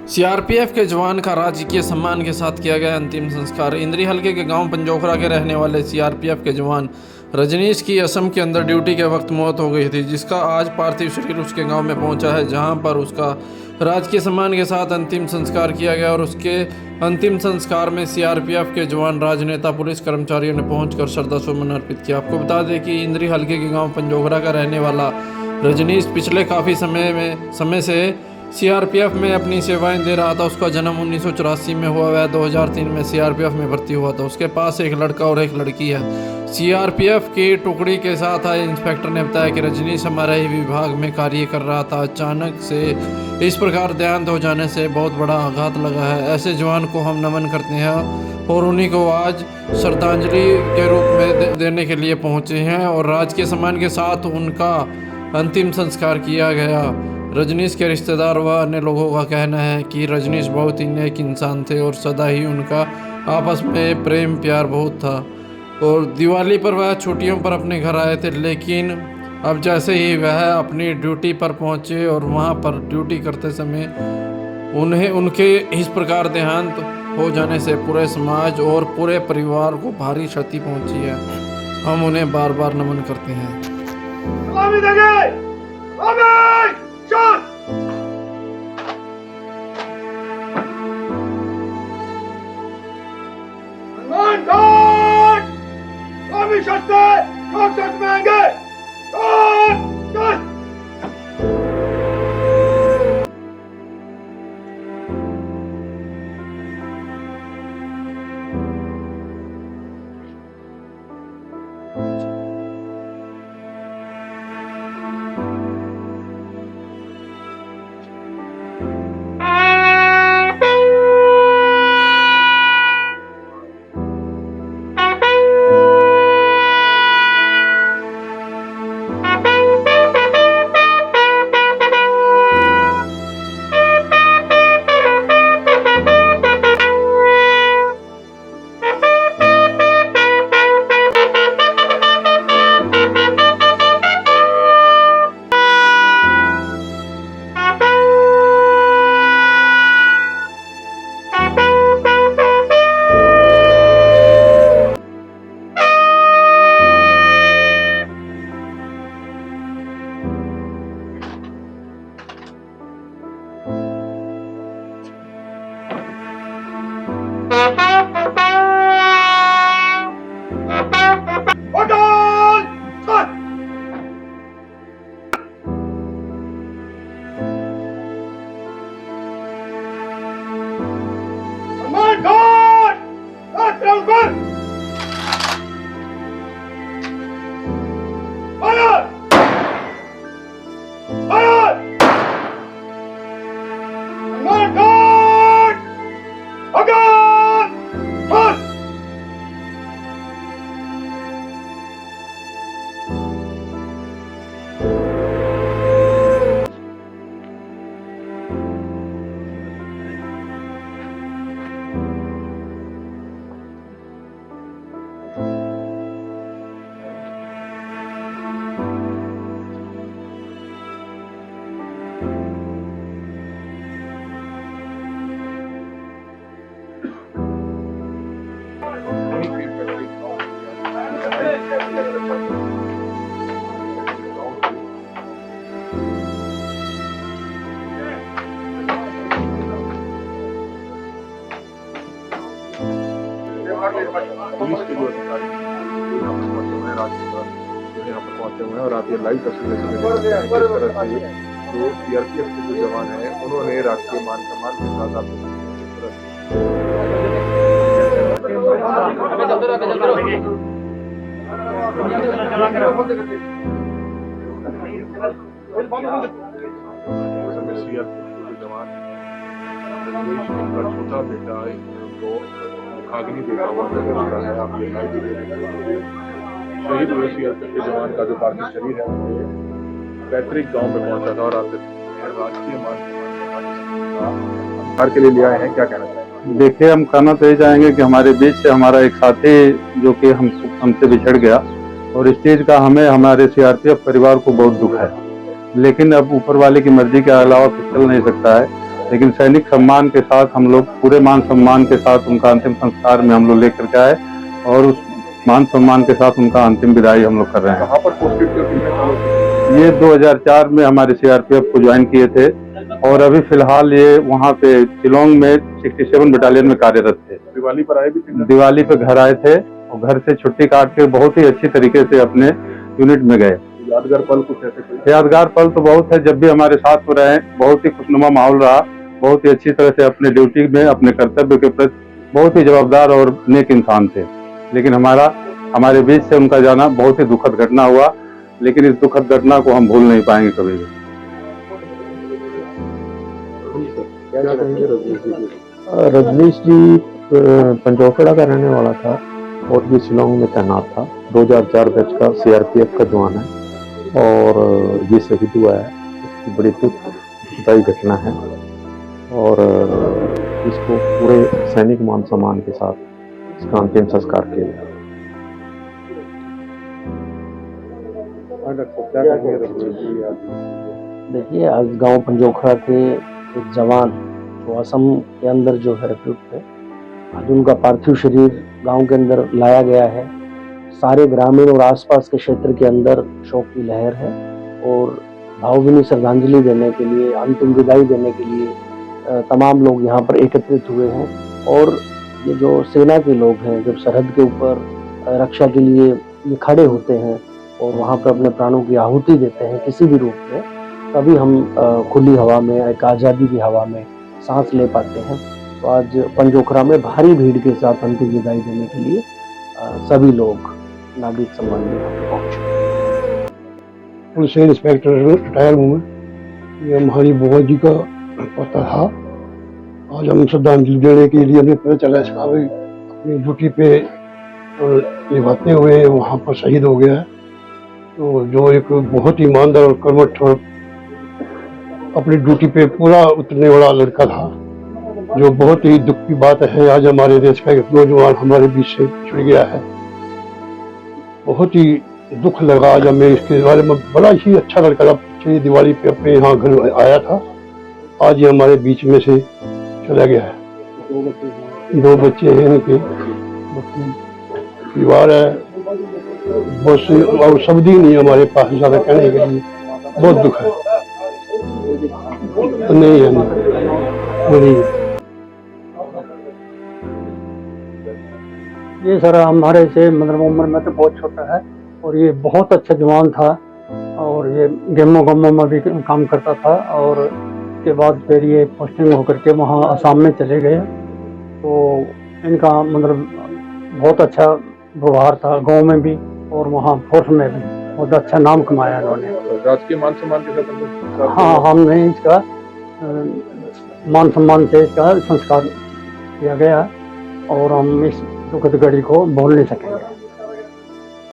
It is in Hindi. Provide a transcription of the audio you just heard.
सीआरपीएफ के जवान का राजकीय सम्मान के साथ किया गया अंतिम संस्कार। इंद्री हलके के गांव पंजोखरा के रहने वाले सीआरपीएफ के जवान रजनीश की असम के अंदर ड्यूटी के वक्त मौत हो गई थी, जिसका आज पार्थिव शरीर उसके गांव में पहुंचा है, जहां पर उसका राजकीय सम्मान के साथ अंतिम संस्कार किया गया। और उसके अंतिम संस्कार में सीआरपीएफ के जवान, राजनेता, पुलिस कर्मचारियों ने पहुंचकर श्रद्धासुमन अर्पित किया। आपको बता दें कि इंद्री हलके के गाँव पंजोखरा का रहने वाला रजनीश पिछले काफ़ी समय से सीआरपीएफ में अपनी सेवाएं दे रहा था। उसका जन्म 1984 में हुआ। वह 2003 में सीआरपीएफ में भर्ती हुआ था। उसके पास एक लड़का और एक लड़की है। सीआरपीएफ की टुकड़ी के साथ आए इंस्पेक्टर ने बताया कि रजनीश हमारे ही विभाग में कार्य कर रहा था। अचानक से इस प्रकार देहांत हो जाने से बहुत बड़ा आघात लगा है। ऐसे जवान को हम नमन करते हैं और उन्हीं को आज श्रद्धांजलि के रूप में देने के लिए पहुंचे हैं और राजकीय सम्मान के साथ उनका अंतिम संस्कार किया गया। रजनीश के रिश्तेदार व अन्य लोगों का कहना है कि रजनीश बहुत ही नेक इंसान थे और सदा ही उनका आपस में प्रेम प्यार बहुत था। और दिवाली पर वह छुट्टियों पर अपने घर आए थे, लेकिन अब जैसे ही वह अपनी ड्यूटी पर पहुंचे और वहां पर ड्यूटी करते समय उन्हें उनके इस प्रकार देहांत हो जाने से पूरे समाज और पूरे परिवार को भारी क्षति पहुंची है। हम उन्हें बार बार नमन करते हैं। पुलिस के जो अधिकारी यहाँ पर पहुंचे हुए हैं, राजस्थान जो यहाँ पर पहुंचे हुए हैं और आप ये लाइव तस्वीरें देख रहे हैं किस तरह से जो सीआरपीएफ के जो जवान हैं उन्होंने राजकीय मान सम्मान के साथ आपको जवान छोटा बेटा उनको आगनी देखा हुआ नजर आ रहा है। आप ये लाइव शहीद हुए सीआरपीएफ के जवान का जो पार्थिव शरीर है वो पैतृक गांव में पहुंचा था और आप राजकीय मान के लिए ले आए हैं, क्या कहना चाहेंगे? देखिए, हम कहना तो ये चाहेंगे कि हमारे बीच से हमारा एक साथी जो कि हमसे बिछड़ गया और इस चीज का हमें हमारे सीआरपीएफ परिवार को बहुत दुख है, लेकिन अब ऊपर वाले की मर्जी के अलावा कुछ चल नहीं सकता है। लेकिन सैनिक सम्मान के साथ हम लोग पूरे मान सम्मान के साथ उनका अंतिम संस्कार में हम लोग लेकर के आए और उस मान सम्मान के साथ उनका अंतिम विदाई हम लोग कर रहे हैं। कहाँ पर पोस्टेड थे, कितने सालों से? ये 2004 में हमारे सीआरपीएफ को ज्वाइन किए थे और अभी फिलहाल ये वहाँ पे शिलोंग में 67 बटालियन में कार्यरत थे। दिवाली पर आए भी थे? दिवाली पे घर आए थे और घर से छुट्टी काट के बहुत ही अच्छी तरीके से अपने यूनिट में गए। यादगार पल कुछ ऐसे कोई? यादगार पल तो बहुत है, जब भी हमारे साथ में रहे बहुत ही खुशनुमा माहौल रहा, बहुत ही अच्छी तरह से अपने ड्यूटी में अपने कर्तव्य के प्रति बहुत ही जवाबदार और नेक इंसान थे। लेकिन हमारे बीच से उनका जाना बहुत ही दुखद घटना हुआ, लेकिन इस दुखद घटना को हम भूल नहीं पाएंगे कभी भी। क्या कहेंगे रजनीश जी? रजनीश जी पंजोखड़ा का रहने वाला था और ये शिलोंग में तैनात था। 2004 बैच का सीआरपीएफ का जवान है और ये शहीद हुआ है। इसकी बड़ी दुखदायी घटना है और इसको पूरे सैनिक मान सम्मान के साथ इसका अंतिम संस्कार किया गया। क्या कहेंगे रजनीश जी आज? देखिए, आज गांव पंजोखड़ा के एक जवान जो असम के अंदर जो है रिक्रूट थे, आज उनका पार्थिव शरीर गांव के अंदर लाया गया है। सारे ग्रामीण और आसपास के क्षेत्र के अंदर शोक की लहर है और भावभीनी श्रद्धांजलि देने के लिए, अंतिम विदाई देने के लिए तमाम लोग यहाँ पर एकत्रित हुए हैं। और ये जो सेना के लोग हैं, जब सरहद के ऊपर रक्षा के लिए ये खड़े होते हैं और वहाँ पर अपने प्राणों की आहुति देते हैं किसी भी रूप में, तभी हम खुली हवा में, एक आज़ादी की हवा में सांस ले पाते हैं। तो आज पंजोखड़ा में भारी भीड़ के साथ अंतिम विदाई देने के लिए सभी लोग नागरिक सम्मान में यहाँ पे पहुंचे। पुलिस इंस्पेक्टर रिटायर हूँ मैं। ये हमारी बुआ जी का पता था। आज हम श्रद्धांजलि देने के लिए हमें पता चला इसका भी अपनी ड्यूटी पे निभाते हुए वहाँ पर शहीद हो गया है। तो जो एक बहुत ईमानदार और कर्मठ और अपनी ड्यूटी पे पूरा उतरने वाला लड़का था, जो बहुत ही दुख की बात है। आज हमारे देश का एक नौजवान हमारे बीच से छुड़ गया है। बहुत ही दुख लगा। आज हमें इसके बारे में बड़ा ही अच्छा लड़का था, पिछली दिवाली पे अपने यहाँ घर आया था, आज ये हमारे बीच में से चला गया है। 2 बच्चे हैं इनके, परिवार है, बहुत और शब्द ही नहीं हमारे पास ज्यादा कहने के लिए। बहुत दुख है। नहीं है, नहीं। ये सर हमारे से मतलब उम्र में तो बहुत छोटा है और ये बहुत अच्छा जवान था और ये गेमों गमों में भी काम करता था और उसके बाद फिर ये पोस्टिंग होकर के वहाँ असम में चले गए। तो इनका मतलब बहुत अच्छा व्यवहार था गांव में भी और वहाँ फोर्स में भी बहुत अच्छा नाम कमाया इन्होंने। राजकीय मान सम्मान के साथ? हाँ, हमने इसका मान सम्मान से इसका संस्कार किया गया और हम इस दुखद घड़ी को भूल नहीं सकेंगे।